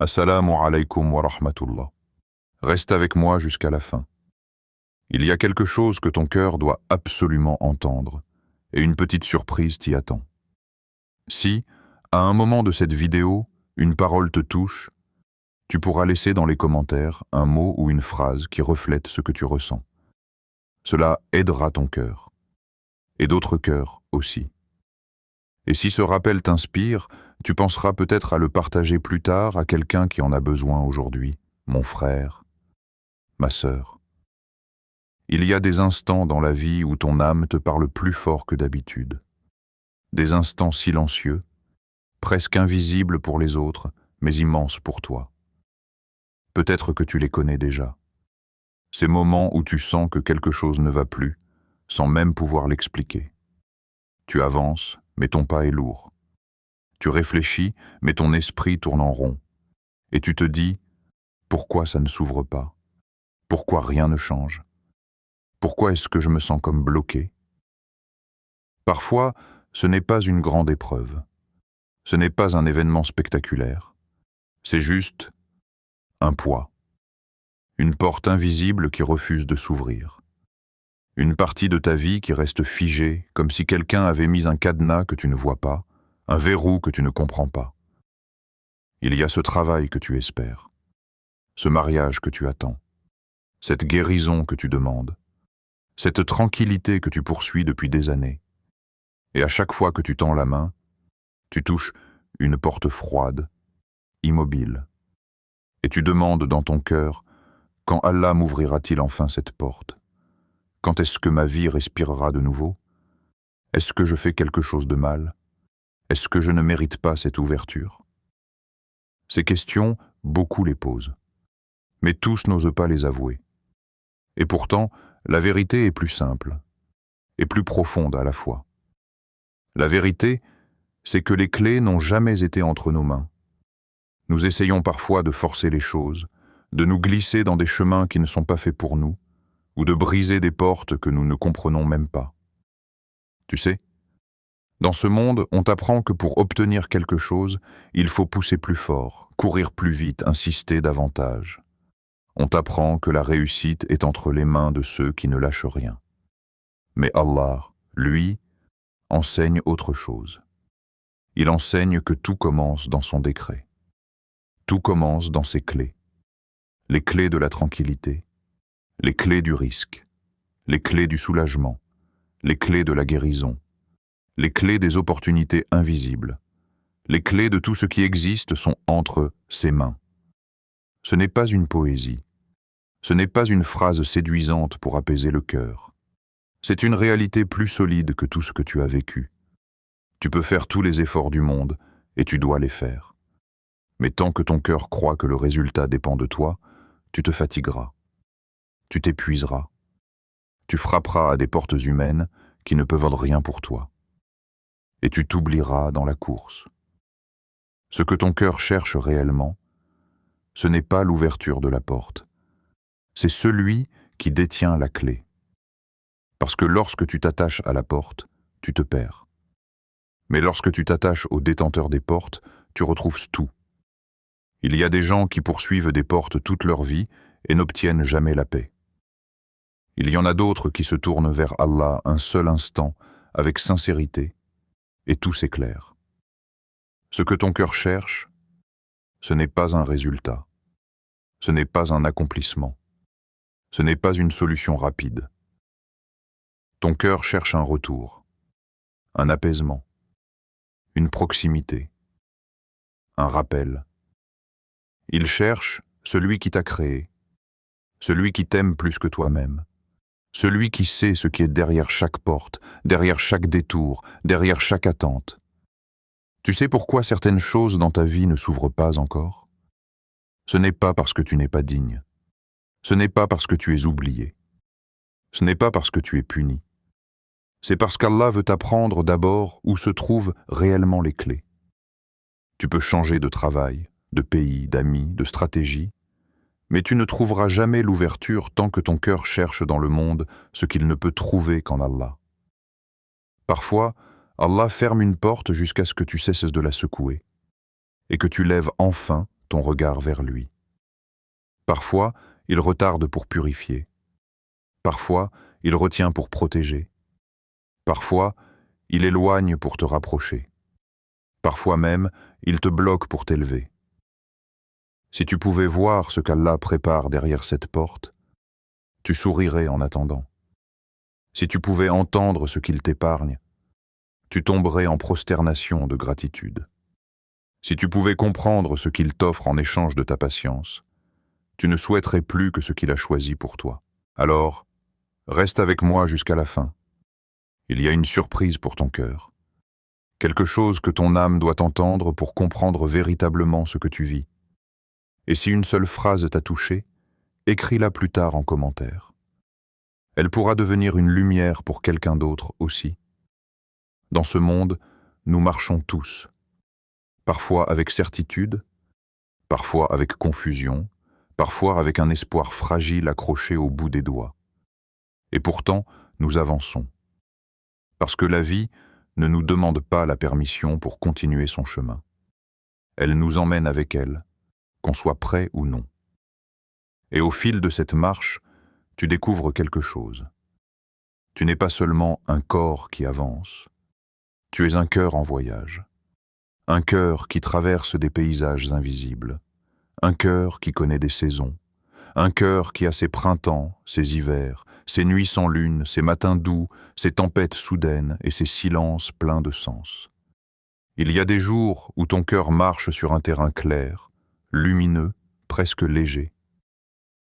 Assalamu alaikum wa rahmatullah. Reste avec moi jusqu'à la fin. Il y a quelque chose que ton cœur doit absolument entendre, et une petite surprise t'y attend. Si, à un moment de cette vidéo, une parole te touche, tu pourras laisser dans les commentaires un mot ou une phrase qui reflète ce que tu ressens. Cela aidera ton cœur, et d'autres cœurs aussi. Et si ce rappel t'inspire, tu penseras peut-être à le partager plus tard à quelqu'un qui en a besoin aujourd'hui, mon frère, ma sœur. Il y a des instants dans la vie où ton âme te parle plus fort que d'habitude. Des instants silencieux, presque invisibles pour les autres, mais immenses pour toi. Peut-être que tu les connais déjà. Ces moments où tu sens que quelque chose ne va plus, sans même pouvoir l'expliquer. Tu avances, mais ton pas est lourd. Tu réfléchis, mais ton esprit tourne en rond. Et tu te dis, pourquoi ça ne s'ouvre pas? Pourquoi rien ne change? Pourquoi est-ce que je me sens comme bloqué? Parfois, ce n'est pas une grande épreuve. Ce n'est pas un événement spectaculaire. C'est juste un poids. Une porte invisible qui refuse de s'ouvrir. Une partie de ta vie qui reste figée, comme si quelqu'un avait mis un cadenas que tu ne vois pas, un verrou que tu ne comprends pas. Il y a ce travail que tu espères, ce mariage que tu attends, cette guérison que tu demandes, cette tranquillité que tu poursuis depuis des années. Et à chaque fois que tu tends la main, tu touches une porte froide, immobile. Et tu demandes dans ton cœur, quand Allah m'ouvrira-t-il enfin cette porte? Quand est-ce que ma vie respirera de nouveau? Est-ce que je fais quelque chose de mal? Est-ce que je ne mérite pas cette ouverture? Ces questions, beaucoup les posent. Mais tous n'osent pas les avouer. Et pourtant, la vérité est plus simple, et plus profonde à la fois. La vérité, c'est que les clés n'ont jamais été entre nos mains. Nous essayons parfois de forcer les choses, de nous glisser dans des chemins qui ne sont pas faits pour nous, ou de briser des portes que nous ne comprenons même pas. Tu sais, dans ce monde, on t'apprend que pour obtenir quelque chose, il faut pousser plus fort, courir plus vite, insister davantage. On t'apprend que la réussite est entre les mains de ceux qui ne lâchent rien. Mais Allah, lui, enseigne autre chose. Il enseigne que tout commence dans son décret. Tout commence dans ses clés. Les clés de la tranquillité, les clés du risque, les clés du soulagement, les clés de la guérison, les clés des opportunités invisibles. Les clés de tout ce qui existe sont entre ses mains. Ce n'est pas une poésie. Ce n'est pas une phrase séduisante pour apaiser le cœur. C'est une réalité plus solide que tout ce que tu as vécu. Tu peux faire tous les efforts du monde, et tu dois les faire. Mais tant que ton cœur croit que le résultat dépend de toi, tu te fatigueras. Tu t'épuiseras. Tu frapperas à des portes humaines qui ne peuvent rien pour toi. Et tu t'oublieras dans la course. Ce que ton cœur cherche réellement, ce n'est pas l'ouverture de la porte. C'est celui qui détient la clé. Parce que lorsque tu t'attaches à la porte, tu te perds. Mais lorsque tu t'attaches au détenteur des portes, tu retrouves tout. Il y a des gens qui poursuivent des portes toute leur vie et n'obtiennent jamais la paix. Il y en a d'autres qui se tournent vers Allah un seul instant, avec sincérité, et tout s'éclaire. Ce que ton cœur cherche, ce n'est pas un résultat, ce n'est pas un accomplissement, ce n'est pas une solution rapide. Ton cœur cherche un retour, un apaisement, une proximité, un rappel. Il cherche celui qui t'a créé, celui qui t'aime plus que toi-même, celui qui sait ce qui est derrière chaque porte, derrière chaque détour, derrière chaque attente. Tu sais pourquoi certaines choses dans ta vie ne s'ouvrent pas encore? Ce n'est pas parce que tu n'es pas digne. Ce n'est pas parce que tu es oublié. Ce n'est pas parce que tu es puni. C'est parce qu'Allah veut t'apprendre d'abord où se trouvent réellement les clés. Tu peux changer de travail, de pays, d'amis, de stratégie, mais tu ne trouveras jamais l'ouverture tant que ton cœur cherche dans le monde ce qu'il ne peut trouver qu'en Allah. Parfois, Allah ferme une porte jusqu'à ce que tu cesses de la secouer, et que tu lèves enfin ton regard vers lui. Parfois, il retarde pour purifier. Parfois, il retient pour protéger. Parfois, il éloigne pour te rapprocher. Parfois même, il te bloque pour t'élever. Si tu pouvais voir ce qu'Allah prépare derrière cette porte, tu sourirais en attendant. Si tu pouvais entendre ce qu'il t'épargne, tu tomberais en prosternation de gratitude. Si tu pouvais comprendre ce qu'il t'offre en échange de ta patience, tu ne souhaiterais plus que ce qu'il a choisi pour toi. Alors, reste avec moi jusqu'à la fin. Il y a une surprise pour ton cœur. Quelque chose que ton âme doit entendre pour comprendre véritablement ce que tu vis. Et si une seule phrase t'a touché, écris-la plus tard en commentaire. Elle pourra devenir une lumière pour quelqu'un d'autre aussi. Dans ce monde, nous marchons tous, parfois avec certitude, parfois avec confusion, parfois avec un espoir fragile accroché au bout des doigts. Et pourtant, nous avançons. Parce que la vie ne nous demande pas la permission pour continuer son chemin. Elle nous emmène avec elle, qu'on soit prêt ou non. Et au fil de cette marche, tu découvres quelque chose. Tu n'es pas seulement un corps qui avance, tu es un cœur en voyage. Un cœur qui traverse des paysages invisibles. Un cœur qui connaît des saisons. Un cœur qui a ses printemps, ses hivers, ses nuits sans lune, ses matins doux, ses tempêtes soudaines et ses silences pleins de sens. Il y a des jours où ton cœur marche sur un terrain clair, lumineux, presque léger.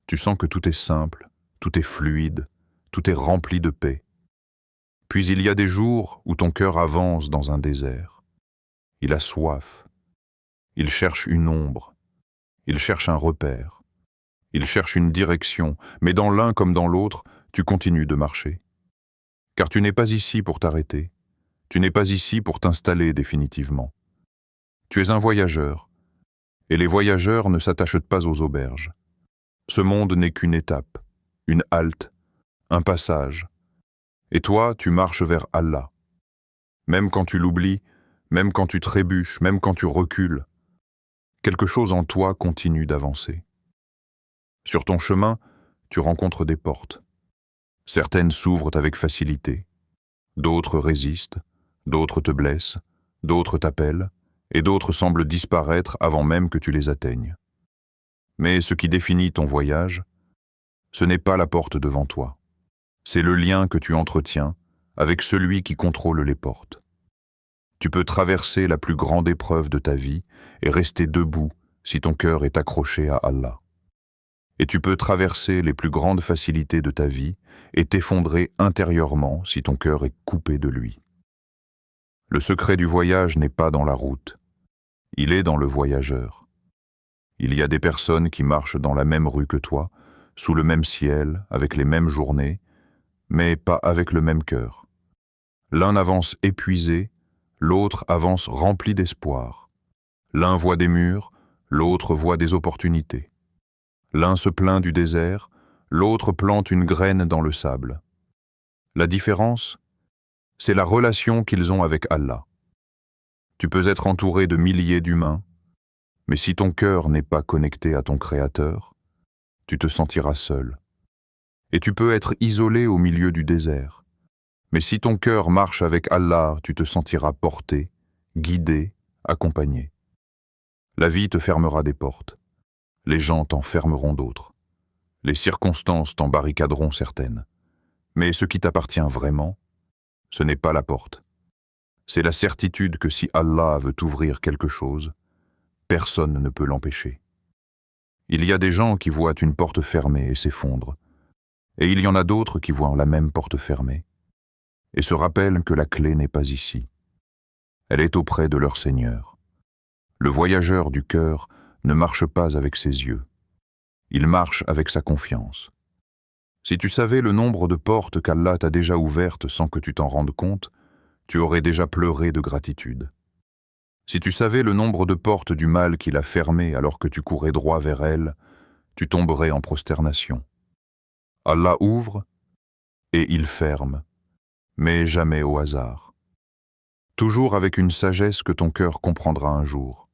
Tu sens que tout est simple, tout est fluide, tout est rempli de paix. Puis il y a des jours où ton cœur avance dans un désert. Il a soif. Il cherche une ombre. Il cherche un repère. Il cherche une direction, mais dans l'un comme dans l'autre, tu continues de marcher. Car tu n'es pas ici pour t'arrêter. Tu n'es pas ici pour t'installer définitivement. Tu es un voyageur, et les voyageurs ne s'attachent pas aux auberges. Ce monde n'est qu'une étape, une halte, un passage. Et toi, tu marches vers Allah. Même quand tu l'oublies, même quand tu trébuches, même quand tu recules, quelque chose en toi continue d'avancer. Sur ton chemin, tu rencontres des portes. Certaines s'ouvrent avec facilité, d'autres résistent, d'autres te blessent, d'autres t'appellent, et d'autres semblent disparaître avant même que tu les atteignes. Mais ce qui définit ton voyage, ce n'est pas la porte devant toi. C'est le lien que tu entretiens avec celui qui contrôle les portes. Tu peux traverser la plus grande épreuve de ta vie et rester debout si ton cœur est accroché à Allah. Et tu peux traverser les plus grandes facilités de ta vie et t'effondrer intérieurement si ton cœur est coupé de lui. Le secret du voyage n'est pas dans la route, il est dans le voyageur. Il y a des personnes qui marchent dans la même rue que toi, sous le même ciel, avec les mêmes journées, mais pas avec le même cœur. L'un avance épuisé, l'autre avance rempli d'espoir. L'un voit des murs, l'autre voit des opportunités. L'un se plaint du désert, l'autre plante une graine dans le sable. La différence, c'est la relation qu'ils ont avec Allah. Tu peux être entouré de milliers d'humains, mais si ton cœur n'est pas connecté à ton Créateur, tu te sentiras seul. Et tu peux être isolé au milieu du désert, mais si ton cœur marche avec Allah, tu te sentiras porté, guidé, accompagné. La vie te fermera des portes. Les gens t'en fermeront d'autres. Les circonstances t'en barricaderont certaines. Mais ce qui t'appartient vraiment, ce n'est pas la porte. C'est la certitude que si Allah veut t'ouvrir quelque chose, personne ne peut l'empêcher. Il y a des gens qui voient une porte fermée et s'effondrent, et il y en a d'autres qui voient la même porte fermée, et se rappellent que la clé n'est pas ici. Elle est auprès de leur Seigneur. Le voyageur du cœur ne marche pas avec ses yeux. Il marche avec sa confiance. Si tu savais le nombre de portes qu'Allah t'a déjà ouvertes sans que tu t'en rendes compte, tu aurais déjà pleuré de gratitude. Si tu savais le nombre de portes du mal qu'il a fermées alors que tu courais droit vers elles, tu tomberais en prosternation. Allah ouvre et il ferme, mais jamais au hasard. Toujours avec une sagesse que ton cœur comprendra un jour,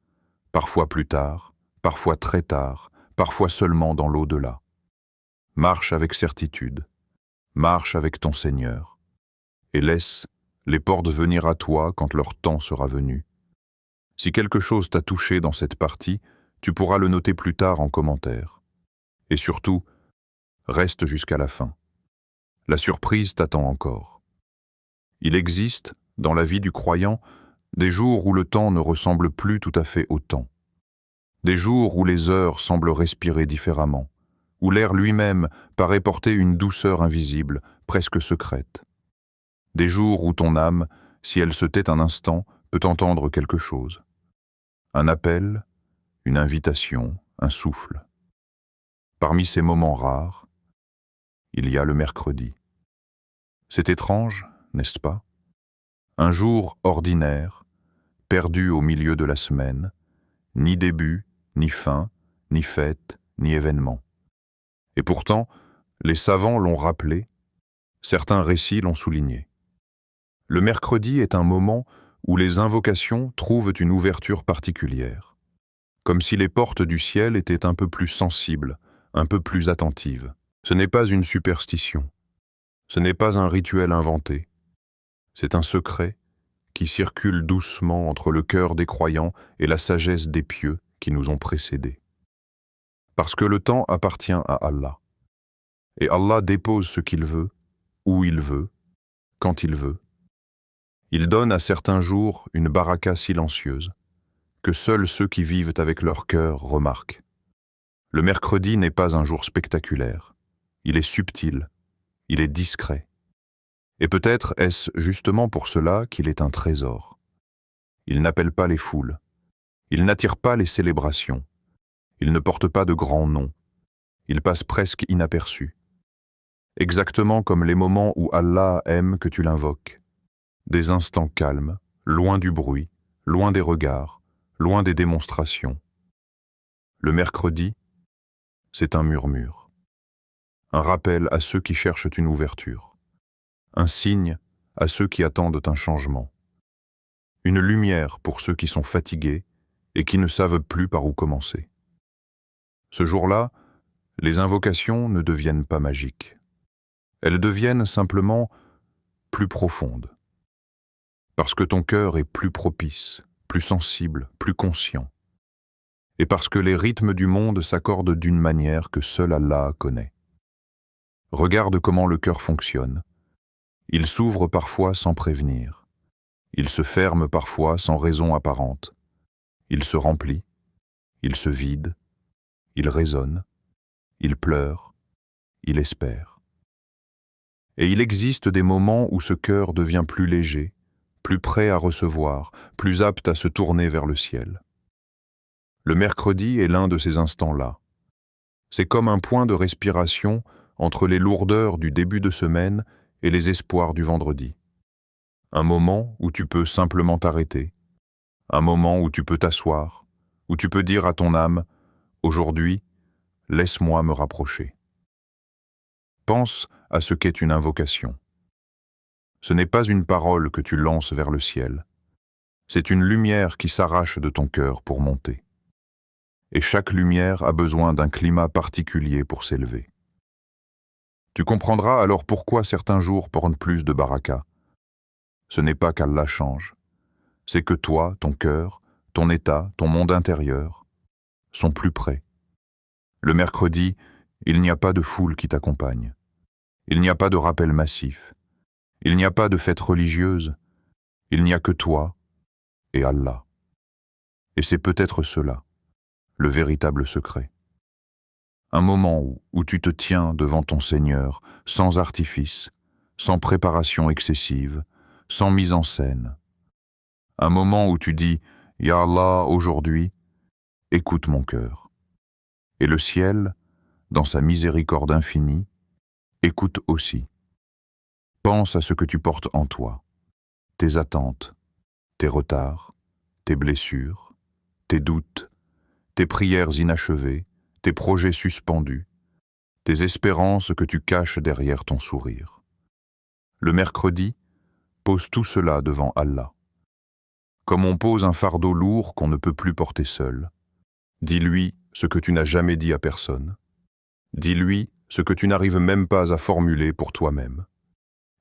parfois plus tard, parfois très tard, parfois seulement dans l'au-delà. Marche avec certitude, marche avec ton Seigneur, et laisse les portes venir à toi quand leur temps sera venu. Si quelque chose t'a touché dans cette partie, tu pourras le noter plus tard en commentaire. Et surtout, reste jusqu'à la fin. La surprise t'attend encore. Il existe, dans la vie du croyant, des jours où le temps ne ressemble plus tout à fait au temps. Des jours où les heures semblent respirer différemment, où l'air lui-même paraît porter une douceur invisible, presque secrète. Des jours où ton âme, si elle se tait un instant, peut entendre quelque chose. Un appel, une invitation, un souffle. Parmi ces moments rares, il y a le mercredi. C'est étrange, n'est-ce pas? Un jour ordinaire, perdu au milieu de la semaine, ni début, ni fin, ni fête, ni événement. Et pourtant, les savants l'ont rappelé, certains récits l'ont souligné. Le mercredi est un moment où les invocations trouvent une ouverture particulière, comme si les portes du ciel étaient un peu plus sensibles, un peu plus attentives. Ce n'est pas une superstition, ce n'est pas un rituel inventé, c'est un secret qui circule doucement entre le cœur des croyants et la sagesse des pieux qui nous ont précédés. Parce que le temps appartient à Allah, et Allah dépose ce qu'il veut, où il veut, quand il veut. Il donne à certains jours une baraka silencieuse, que seuls ceux qui vivent avec leur cœur remarquent. Le mercredi n'est pas un jour spectaculaire, il est subtil, il est discret. Et peut-être est-ce justement pour cela qu'il est un trésor. Il n'appelle pas les foules, il n'attire pas les célébrations, il ne porte pas de grands noms, il passe presque inaperçu. Exactement comme les moments où Allah aime que tu l'invoques. Des instants calmes, loin du bruit, loin des regards, loin des démonstrations. Le mercredi, c'est un murmure. Un rappel à ceux qui cherchent une ouverture. Un signe à ceux qui attendent un changement. Une lumière pour ceux qui sont fatigués et qui ne savent plus par où commencer. Ce jour-là, les invocations ne deviennent pas magiques. Elles deviennent simplement plus profondes. Parce que ton cœur est plus propice, plus sensible, plus conscient. Et parce que les rythmes du monde s'accordent d'une manière que seul Allah connaît. Regarde comment le cœur fonctionne. Il s'ouvre parfois sans prévenir. Il se ferme parfois sans raison apparente. Il se remplit, il se vide, il résonne, il pleure, il espère. Et il existe des moments où ce cœur devient plus léger, plus prêt à recevoir, plus apte à se tourner vers le ciel. Le mercredi est l'un de ces instants-là. C'est comme un point de respiration entre les lourdeurs du début de semaine et les espoirs du vendredi. Un moment où tu peux simplement t'arrêter, un moment où tu peux t'asseoir, où tu peux dire à ton âme « Aujourd'hui, laisse-moi me rapprocher ». Pense à ce qu'est une invocation. Ce n'est pas une parole que tu lances vers le ciel, c'est une lumière qui s'arrache de ton cœur pour monter. Et chaque lumière a besoin d'un climat particulier pour s'élever. Tu comprendras alors pourquoi certains jours portent plus de baraka. Ce n'est pas qu'Allah change, c'est que toi, ton cœur, ton état, ton monde intérieur, sont plus près. Le mercredi, il n'y a pas de foule qui t'accompagne. Il n'y a pas de rappel massif. Il n'y a pas de fête religieuse. Il n'y a que toi et Allah. Et c'est peut-être cela, le véritable secret. Un moment où tu te tiens devant ton Seigneur sans artifice, sans préparation excessive, sans mise en scène. Un moment où tu dis « Ya Allah, aujourd'hui, écoute mon cœur ». Et le ciel, dans sa miséricorde infinie, écoute aussi. Pense à ce que tu portes en toi, tes attentes, tes retards, tes blessures, tes doutes, tes prières inachevées, tes projets suspendus, tes espérances que tu caches derrière ton sourire. Le mercredi, pose tout cela devant Allah. Comme on pose un fardeau lourd qu'on ne peut plus porter seul, Dis-lui ce que tu n'as jamais dit à personne. Dis-lui ce que tu n'arrives même pas à formuler pour toi-même.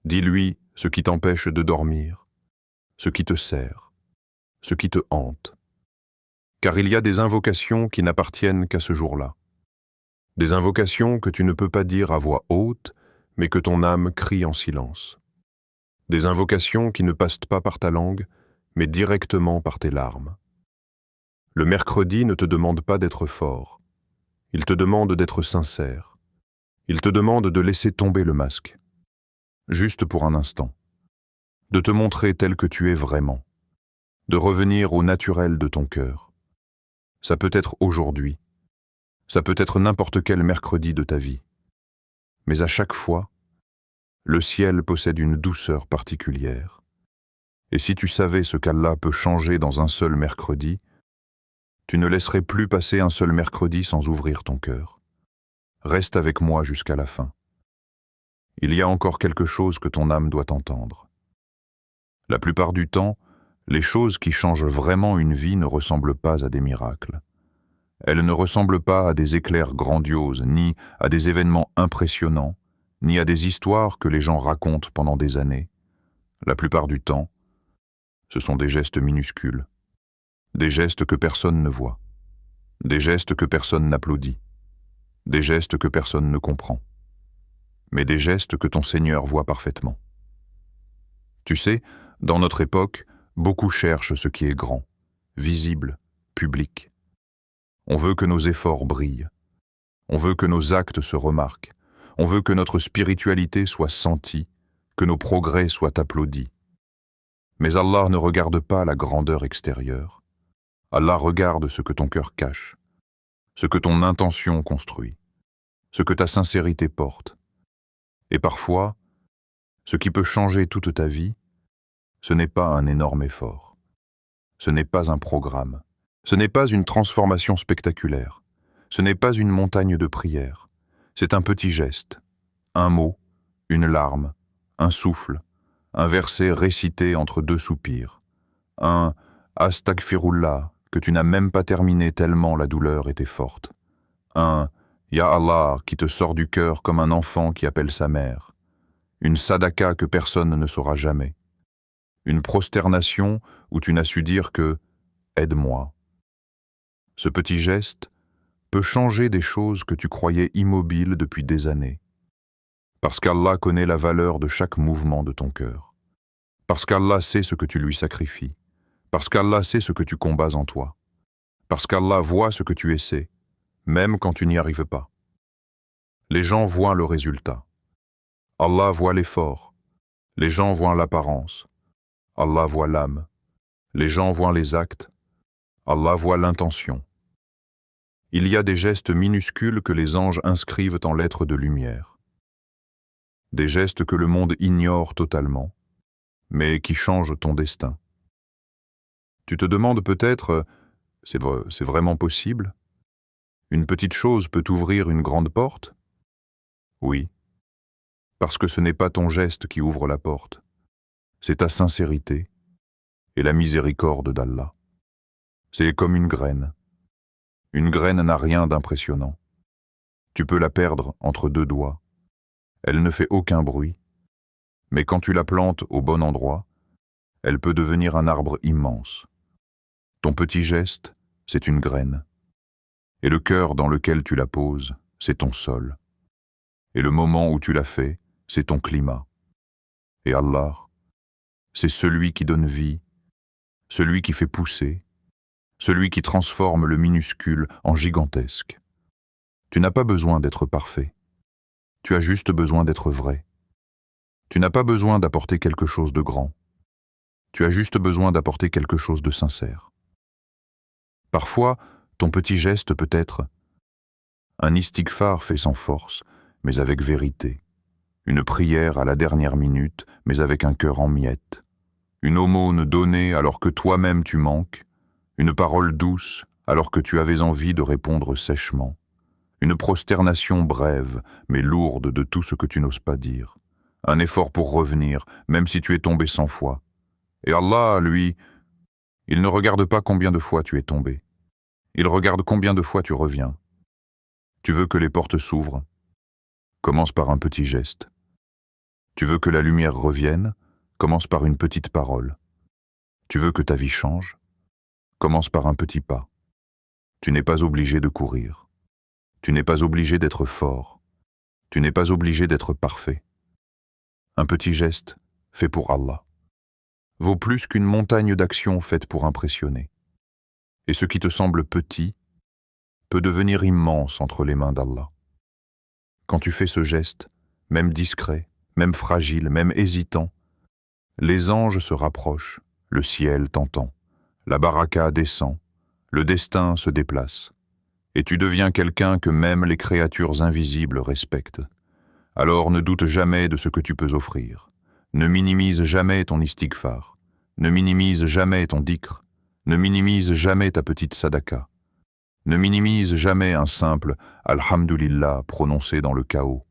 Dis-lui ce qui t'empêche de dormir, ce qui te sert, ce qui te hante. Car il y a des invocations qui n'appartiennent qu'à ce jour-là. Des invocations que tu ne peux pas dire à voix haute, mais que ton âme crie en silence. Des invocations qui ne passent pas par ta langue, mais directement par tes larmes. Le mercredi ne te demande pas d'être fort. Il te demande d'être sincère. Il te demande de laisser tomber le masque. Juste pour un instant. De te montrer tel que tu es vraiment. De revenir au naturel de ton cœur. Ça peut être aujourd'hui. Ça peut être n'importe quel mercredi de ta vie. Mais à chaque fois, le ciel possède une douceur particulière. Et si tu savais ce qu'Allah peut changer dans un seul mercredi, tu ne laisserais plus passer un seul mercredi sans ouvrir ton cœur. Reste avec moi jusqu'à la fin. Il y a encore quelque chose que ton âme doit entendre. La plupart du temps, les choses qui changent vraiment une vie ne ressemblent pas à des miracles. Elles ne ressemblent pas à des éclairs grandioses, ni à des événements impressionnants, ni à des histoires que les gens racontent pendant des années. La plupart du temps, ce sont des gestes minuscules, des gestes que personne ne voit, des gestes que personne n'applaudit, des gestes que personne ne comprend, mais des gestes que ton Seigneur voit parfaitement. Tu sais, dans notre époque, beaucoup cherchent ce qui est grand, visible, public. On veut que nos efforts brillent. On veut que nos actes se remarquent. On veut que notre spiritualité soit sentie, que nos progrès soient applaudis. Mais Allah ne regarde pas la grandeur extérieure. Allah regarde ce que ton cœur cache, ce que ton intention construit, ce que ta sincérité porte. Et parfois, ce qui peut changer toute ta vie, ce n'est pas un énorme effort. Ce n'est pas un programme. Ce n'est pas une transformation spectaculaire. Ce n'est pas une montagne de prières. C'est un petit geste, un mot, une larme, un souffle, un verset récité entre deux soupirs, un « Astaghfirullah » que tu n'as même pas terminé tellement la douleur était forte, un « Ya Allah » qui te sort du cœur comme un enfant qui appelle sa mère, une sadaka que personne ne saura jamais, une prosternation où tu n'as su dire que « Aide-moi ». Ce petit geste peut changer des choses que tu croyais immobiles depuis des années. Parce qu'Allah connaît la valeur de chaque mouvement de ton cœur. Parce qu'Allah sait ce que tu lui sacrifies. Parce qu'Allah sait ce que tu combats en toi. Parce qu'Allah voit ce que tu essaies, même quand tu n'y arrives pas. Les gens voient le résultat. Allah voit l'effort. Les gens voient l'apparence. Allah voit l'âme. Les gens voient les actes. Allah voit l'intention. Il y a des gestes minuscules que les anges inscrivent en lettres de lumière. Des gestes que le monde ignore totalement, mais qui changent ton destin. Tu te demandes peut-être, c'est vraiment possible? Une petite chose peut ouvrir une grande porte? Oui, parce que ce n'est pas ton geste qui ouvre la porte, c'est ta sincérité et la miséricorde d'Allah. C'est comme une graine. Une graine n'a rien d'impressionnant. Tu peux la perdre entre deux doigts. Elle ne fait aucun bruit. Mais quand tu la plantes au bon endroit, elle peut devenir un arbre immense. Ton petit geste, c'est une graine. Et le cœur dans lequel tu la poses, c'est ton sol. Et le moment où tu la fais, c'est ton climat. Et Allah, c'est celui qui donne vie, celui qui fait pousser, celui qui transforme le minuscule en gigantesque. Tu n'as pas besoin d'être parfait. Tu as juste besoin d'être vrai. Tu n'as pas besoin d'apporter quelque chose de grand. Tu as juste besoin d'apporter quelque chose de sincère. Parfois, ton petit geste peut être un istighfar fait sans force, mais avec vérité. Une prière à la dernière minute, mais avec un cœur en miettes. Une aumône donnée alors que toi-même tu manques. Une parole douce alors que tu avais envie de répondre sèchement. Une prosternation brève, mais lourde de tout ce que tu n'oses pas dire. Un effort pour revenir, même si tu es tombé 100 fois. Et Allah, lui, il ne regarde pas combien de fois tu es tombé. Il regarde combien de fois tu reviens. Tu veux que les portes s'ouvrent? Commence par un petit geste. Tu veux que la lumière revienne? Commence par une petite parole. Tu veux que ta vie change? Commence par un petit pas. Tu n'es pas obligé de courir. Tu n'es pas obligé d'être fort. Tu n'es pas obligé d'être parfait. Un petit geste, fait pour Allah, vaut plus qu'une montagne d'actions faites pour impressionner. Et ce qui te semble petit peut devenir immense entre les mains d'Allah. Quand tu fais ce geste, même discret, même fragile, même hésitant, les anges se rapprochent, le ciel t'entend, la baraka descend, le destin se déplace, et tu deviens quelqu'un que même les créatures invisibles respectent. Alors ne doute jamais de ce que tu peux offrir. Ne minimise jamais ton istighfar. Ne minimise jamais ton dhikr. Ne minimise jamais ta petite sadaka. Ne minimise jamais un simple « Alhamdulillah » prononcé dans le chaos.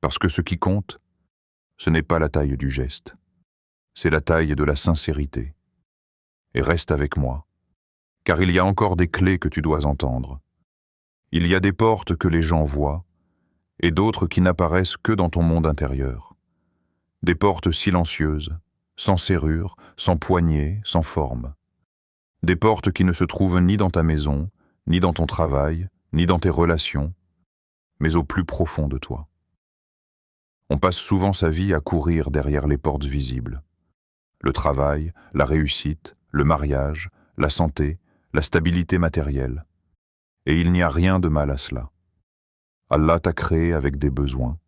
Parce que ce qui compte, ce n'est pas la taille du geste, c'est la taille de la sincérité. Et reste avec moi, car il y a encore des clés que tu dois entendre. Il y a des portes que les gens voient, et d'autres qui n'apparaissent que dans ton monde intérieur. Des portes silencieuses, sans serrure, sans poignée, sans forme. Des portes qui ne se trouvent ni dans ta maison, ni dans ton travail, ni dans tes relations, mais au plus profond de toi. On passe souvent sa vie à courir derrière les portes visibles. Le travail, la réussite, le mariage, la santé, la stabilité matérielle. Et il n'y a rien de mal à cela. Allah t'a créé avec des besoins,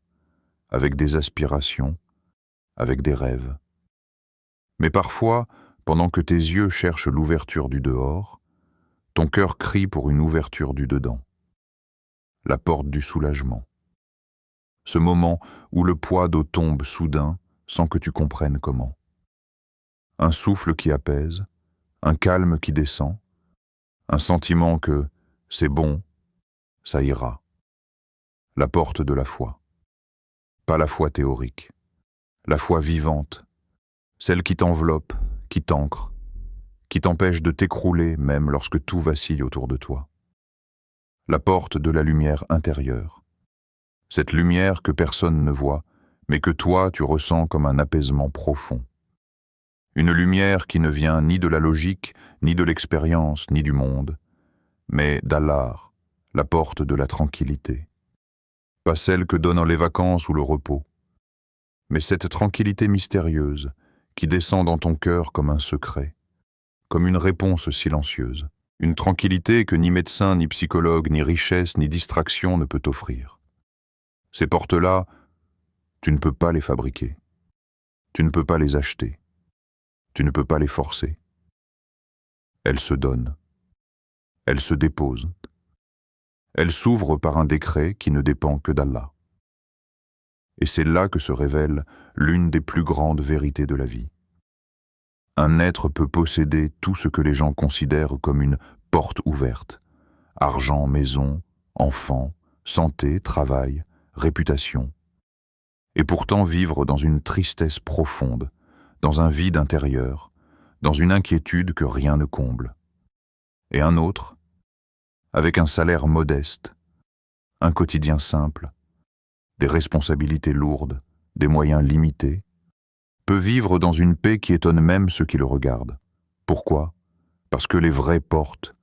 avec des aspirations, avec des rêves. Mais parfois, pendant que tes yeux cherchent l'ouverture du dehors, ton cœur crie pour une ouverture du dedans. La porte du soulagement. Ce moment où le poids d'eau tombe soudain sans que tu comprennes comment. Un souffle qui apaise, un calme qui descend, un sentiment que c'est bon, ça ira. La porte de la foi. Pas la foi théorique. La foi vivante. Celle qui t'enveloppe, qui t'ancre, qui t'empêche de t'écrouler même lorsque tout vacille autour de toi. La porte de la lumière intérieure. Cette lumière que personne ne voit, mais que toi tu ressens comme un apaisement profond. Une lumière qui ne vient ni de la logique, ni de l'expérience, ni du monde, mais d'Allah, la porte de la tranquillité. Pas celle que donnent les vacances ou le repos, mais cette tranquillité mystérieuse qui descend dans ton cœur comme un secret, comme une réponse silencieuse, une tranquillité que ni médecin, ni psychologue, ni richesse, ni distraction ne peut t'offrir. Ces portes-là, tu ne peux pas les fabriquer, tu ne peux pas les acheter, tu ne peux pas les forcer. Elles se donnent, elles se déposent. Elle s'ouvre par un décret qui ne dépend que d'Allah. Et c'est là que se révèle l'une des plus grandes vérités de la vie. Un être peut posséder tout ce que les gens considèrent comme une porte ouverte. Argent, maison, enfants, santé, travail, réputation. Et pourtant vivre dans une tristesse profonde, dans un vide intérieur, dans une inquiétude que rien ne comble. Et un autre, avec un salaire modeste, un quotidien simple, des responsabilités lourdes, des moyens limités, peut vivre dans une paix qui étonne même ceux qui le regardent. Pourquoi? Parce que les vraies portes,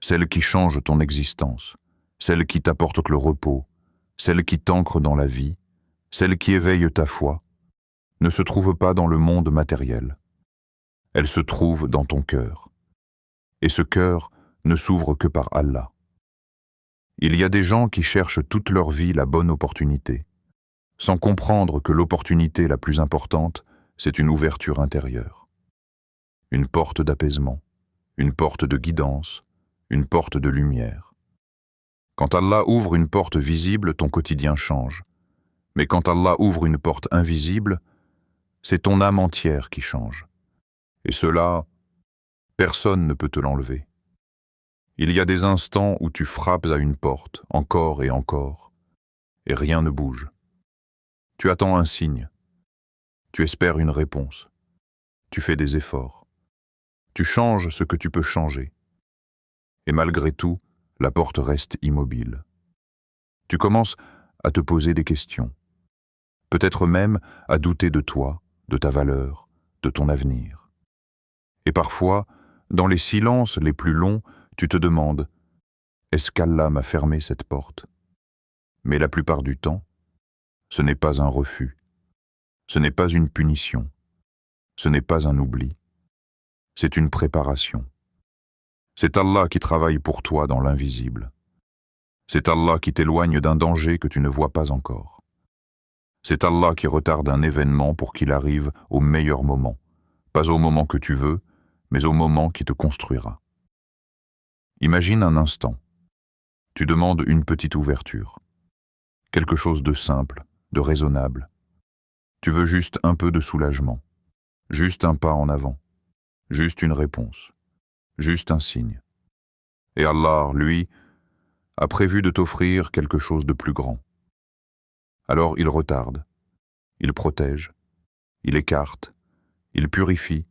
celles qui changent ton existence, celles qui t'apportent le repos, celles qui t'ancrent dans la vie, celles qui éveillent ta foi, ne se trouvent pas dans le monde matériel. Elles se trouvent dans ton cœur. Et ce cœur ne s'ouvre que par Allah. Il y a des gens qui cherchent toute leur vie la bonne opportunité, sans comprendre que l'opportunité la plus importante, c'est une ouverture intérieure. Une porte d'apaisement, une porte de guidance, une porte de lumière. Quand Allah ouvre une porte visible, ton quotidien change. Mais quand Allah ouvre une porte invisible, c'est ton âme entière qui change. Et cela, personne ne peut te l'enlever. Il y a des instants où tu frappes à une porte, encore et rien ne bouge. Tu attends un signe. Tu espères une réponse. Tu fais des efforts. Tu changes ce que tu peux changer. Et malgré tout, la porte reste immobile. Tu commences à te poser des questions, peut-être même à douter de toi, de ta valeur, de ton avenir. Et parfois, dans les silences les plus longs, tu te demandes « Est-ce qu'Allah m'a fermé cette porte ?» Mais la plupart du temps, ce n'est pas un refus, ce n'est pas une punition, ce n'est pas un oubli, c'est une préparation. C'est Allah qui travaille pour toi dans l'invisible. C'est Allah qui t'éloigne d'un danger que tu ne vois pas encore. C'est Allah qui retarde un événement pour qu'il arrive au meilleur moment, pas au moment que tu veux, mais au moment qui te construira. Imagine un instant. Tu demandes une petite ouverture. Quelque chose de simple, de raisonnable. Tu veux juste un peu de soulagement, juste un pas en avant, juste une réponse, juste un signe. Et Allah, lui, a prévu de t'offrir quelque chose de plus grand. Alors il retarde, il protège, il écarte, il purifie.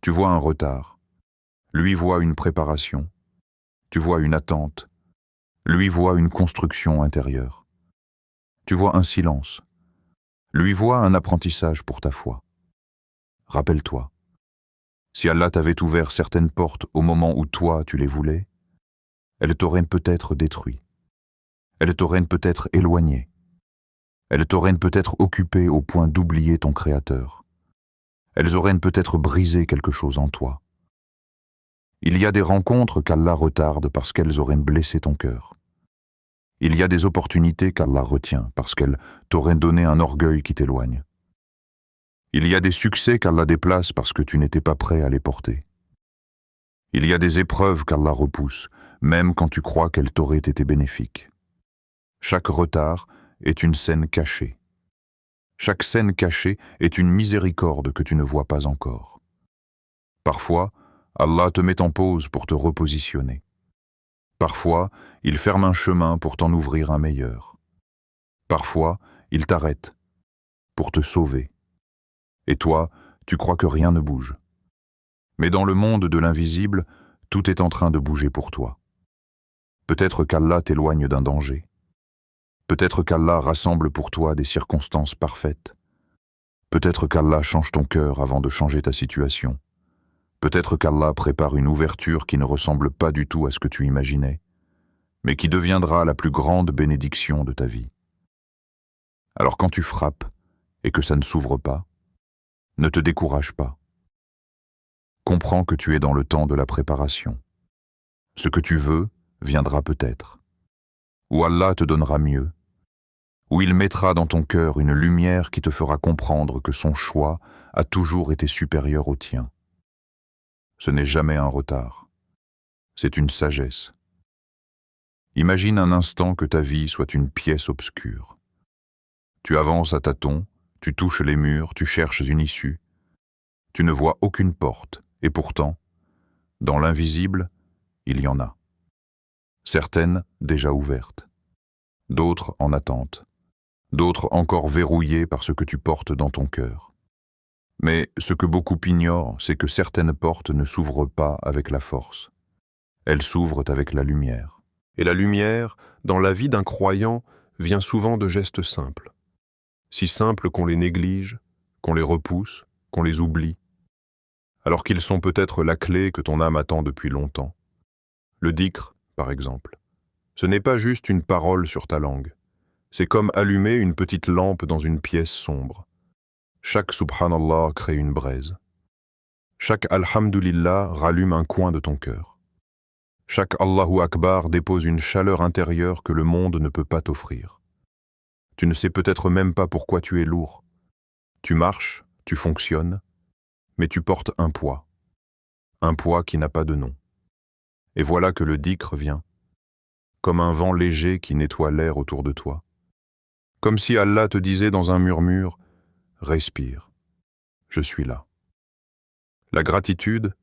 Tu vois un retard. Lui voit une préparation. Tu vois une attente. Lui voit une construction intérieure. Tu vois un silence. Lui voit un apprentissage pour ta foi. Rappelle-toi, si Allah t'avait ouvert certaines portes au moment où toi tu les voulais, elles t'auraient peut-être détruit. Elles t'auraient peut-être éloigné. Elles t'auraient peut-être occupé au point d'oublier ton Créateur. Elles auraient peut-être brisé quelque chose en toi. Il y a des rencontres qu'Allah retarde parce qu'elles auraient blessé ton cœur. Il y a des opportunités qu'Allah retient parce qu'elles t'auraient donné un orgueil qui t'éloigne. Il y a des succès qu'Allah déplace parce que tu n'étais pas prêt à les porter. Il y a des épreuves qu'Allah repousse, même quand tu crois qu'elles t'auraient été bénéfiques. Chaque retard est une scène cachée. Chaque scène cachée est une miséricorde que tu ne vois pas encore. Parfois, Allah te met en pause pour te repositionner. Parfois, il ferme un chemin pour t'en ouvrir un meilleur. Parfois, il t'arrête pour te sauver. Et toi, tu crois que rien ne bouge. Mais dans le monde de l'invisible, tout est en train de bouger pour toi. Peut-être qu'Allah t'éloigne d'un danger. Peut-être qu'Allah rassemble pour toi des circonstances parfaites. Peut-être qu'Allah change ton cœur avant de changer ta situation. Peut-être qu'Allah prépare une ouverture qui ne ressemble pas du tout à ce que tu imaginais, mais qui deviendra la plus grande bénédiction de ta vie. Alors quand tu frappes et que ça ne s'ouvre pas, ne te décourage pas. Comprends que tu es dans le temps de la préparation. Ce que tu veux viendra peut-être. Ou Allah te donnera mieux. Ou il mettra dans ton cœur une lumière qui te fera comprendre que son choix a toujours été supérieur au tien. Ce n'est jamais un retard. C'est une sagesse. Imagine un instant que ta vie soit une pièce obscure. Tu avances à tâtons, tu touches les murs, tu cherches une issue. Tu ne vois aucune porte, et pourtant, dans l'invisible, il y en a. Certaines déjà ouvertes, d'autres en attente, d'autres encore verrouillées par ce que tu portes dans ton cœur. Mais ce que beaucoup ignorent, c'est que certaines portes ne s'ouvrent pas avec la force. Elles s'ouvrent avec la lumière. Et la lumière, dans la vie d'un croyant, vient souvent de gestes simples. Si simples qu'on les néglige, qu'on les repousse, qu'on les oublie, alors qu'ils sont peut-être la clé que ton âme attend depuis longtemps. Le dhikr, par exemple. Ce n'est pas juste une parole sur ta langue. C'est comme allumer une petite lampe dans une pièce sombre. Chaque subhanallah crée une braise. Chaque alhamdulillah rallume un coin de ton cœur. Chaque Allahu Akbar dépose une chaleur intérieure que le monde ne peut pas t'offrir. Tu ne sais peut-être même pas pourquoi tu es lourd. Tu marches, tu fonctionnes, mais tu portes un poids qui n'a pas de nom. Et voilà que le dhikr vient, comme un vent léger qui nettoie l'air autour de toi. Comme si Allah te disait dans un murmure, « Respire, je suis là ». La gratitude,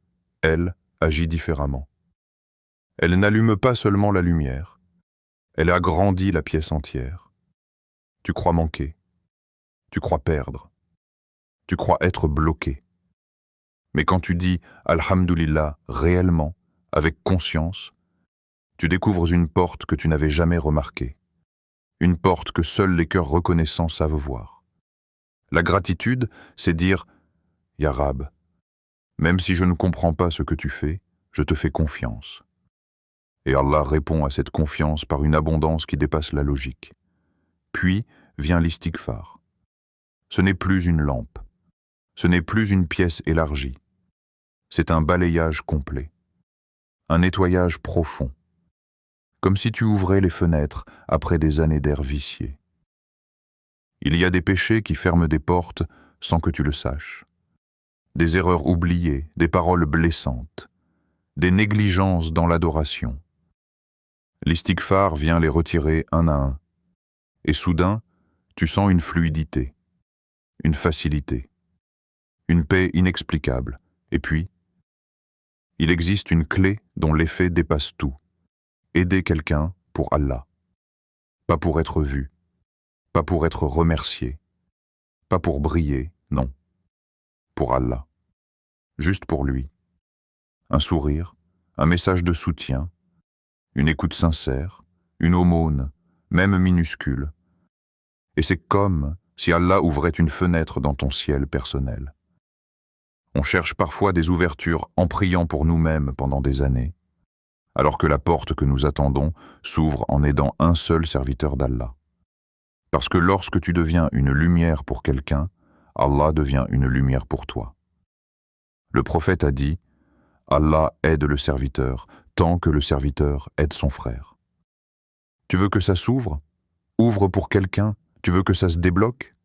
elle, agit différemment. Elle n'allume pas seulement la lumière, elle agrandit la pièce entière. Tu crois manquer, tu crois perdre, tu crois être bloqué. Mais quand tu dis « Alhamdulillah » réellement, avec conscience, tu découvres une porte que tu n'avais jamais remarquée. Une porte que seuls les cœurs reconnaissants savent voir. La gratitude, c'est dire « Ya Rab, même si je ne comprends pas ce que tu fais, je te fais confiance. » Et Allah répond à cette confiance par une abondance qui dépasse la logique. Puis vient l'istighfar. Ce n'est plus une lampe. Ce n'est plus une pièce élargie. C'est un balayage complet. Un nettoyage profond. Comme si tu ouvrais les fenêtres après des années d'air vicié. Il y a des péchés qui ferment des portes sans que tu le saches. Des erreurs oubliées, des paroles blessantes, des négligences dans l'adoration. L'istighfar vient les retirer un à un. Et soudain, tu sens une fluidité, une facilité, une paix inexplicable. Et puis, il existe une clé dont l'effet dépasse tout. Aider quelqu'un pour Allah. Pas pour être vu, pas pour être remercié, pas pour briller, non. Pour Allah. Juste pour lui. Un sourire, un message de soutien, une écoute sincère, une aumône, même minuscule. Et c'est comme si Allah ouvrait une fenêtre dans ton ciel personnel. On cherche parfois des ouvertures en priant pour nous-mêmes pendant des années, alors que la porte que nous attendons s'ouvre en aidant un seul serviteur d'Allah. Parce que lorsque tu deviens une lumière pour quelqu'un, Allah devient une lumière pour toi. Le prophète a dit « Allah aide le serviteur tant que le serviteur aide son frère. » Tu veux que ça s'ouvre? Ouvre pour quelqu'un. Tu veux que ça se débloque?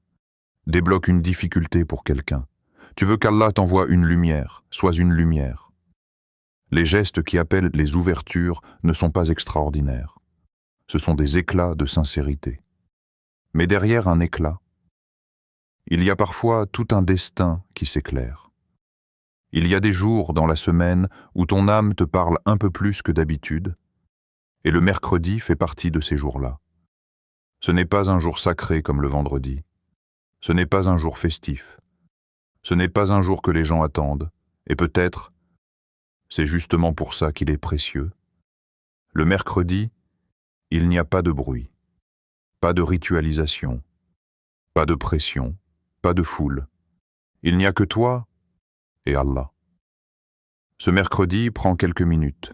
Débloque une difficulté pour quelqu'un. Tu veux qu'Allah t'envoie une lumière, sois une lumière. Les gestes qui appellent les ouvertures ne sont pas extraordinaires. Ce sont des éclats de sincérité. Mais derrière un éclat, il y a parfois tout un destin qui s'éclaire. Il y a des jours dans la semaine où ton âme te parle un peu plus que d'habitude, et le mercredi fait partie de ces jours-là. Ce n'est pas un jour sacré comme le vendredi. Ce n'est pas un jour festif. Ce n'est pas un jour que les gens attendent, et peut-être, c'est justement pour ça qu'il est précieux. Le mercredi, il n'y a pas de bruit, pas de ritualisation, pas de pression, pas de foule. Il n'y a que toi et Allah. Ce mercredi prend quelques minutes.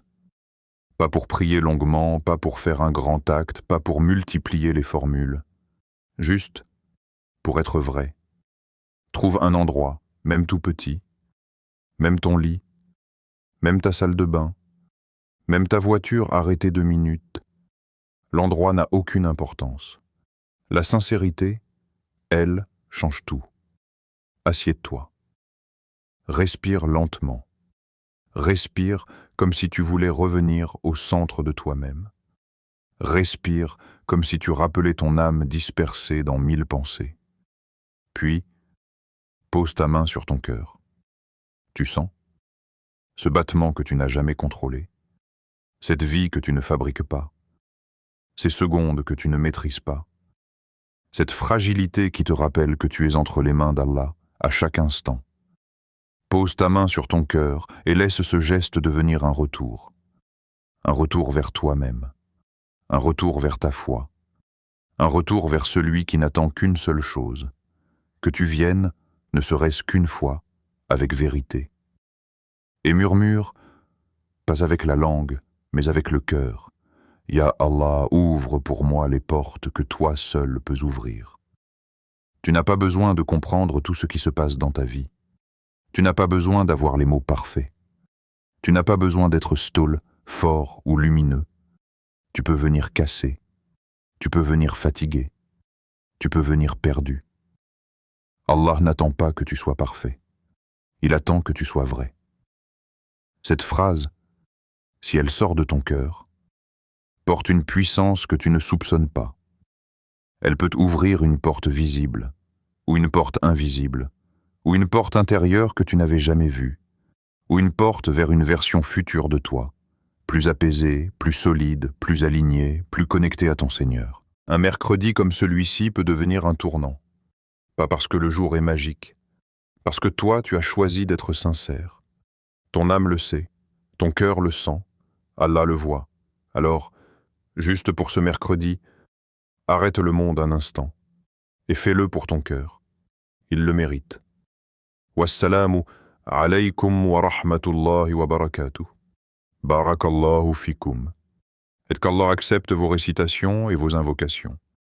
Pas pour prier longuement, pas pour faire un grand acte, pas pour multiplier les formules. Juste pour être vrai. Trouve un endroit, même tout petit, même ton lit, même ta salle de bain, même ta voiture arrêtée 2 minutes. L'endroit n'a aucune importance. La sincérité, elle, change tout. Assieds-toi. Respire lentement. Respire comme si tu voulais revenir au centre de toi-même. Respire comme si tu rappelais ton âme dispersée dans 1000 pensées. Puis, pose ta main sur ton cœur. Tu sens ce battement que tu n'as jamais contrôlé, cette vie que tu ne fabriques pas, ces secondes que tu ne maîtrises pas, cette fragilité qui te rappelle que tu es entre les mains d'Allah à chaque instant. Pose ta main sur ton cœur et laisse ce geste devenir un retour vers toi-même, un retour vers ta foi, un retour vers celui qui n'attend qu'une seule chose, que tu viennes, ne serait-ce qu'une fois, avec vérité. Et murmure, pas avec la langue, mais avec le cœur. Ya Allah, ouvre pour moi les portes que toi seul peux ouvrir. Tu n'as pas besoin de comprendre tout ce qui se passe dans ta vie. Tu n'as pas besoin d'avoir les mots parfaits. Tu n'as pas besoin d'être stôle, fort ou lumineux. Tu peux venir cassé. Tu peux venir fatigué. Tu peux venir perdu. Allah n'attend pas que tu sois parfait. Il attend que tu sois vrai. Cette phrase, si elle sort de ton cœur, porte une puissance que tu ne soupçonnes pas. Elle peut ouvrir une porte visible, ou une porte invisible, ou une porte intérieure que tu n'avais jamais vue, ou une porte vers une version future de toi, plus apaisée, plus solide, plus alignée, plus connectée à ton Seigneur. Un mercredi comme celui-ci peut devenir un tournant, pas parce que le jour est magique, parce que toi tu as choisi d'être sincère. Ton âme le sait, ton cœur le sent, Allah le voit, Alors, juste pour ce mercredi, arrête le monde un instant et fais-le pour ton cœur. Il le mérite. Wassalamu alaykum wa rahmatullahi wa barakatuh. Barakallahu fikum. Et qu'Allah accepte vos récitations et vos invocations.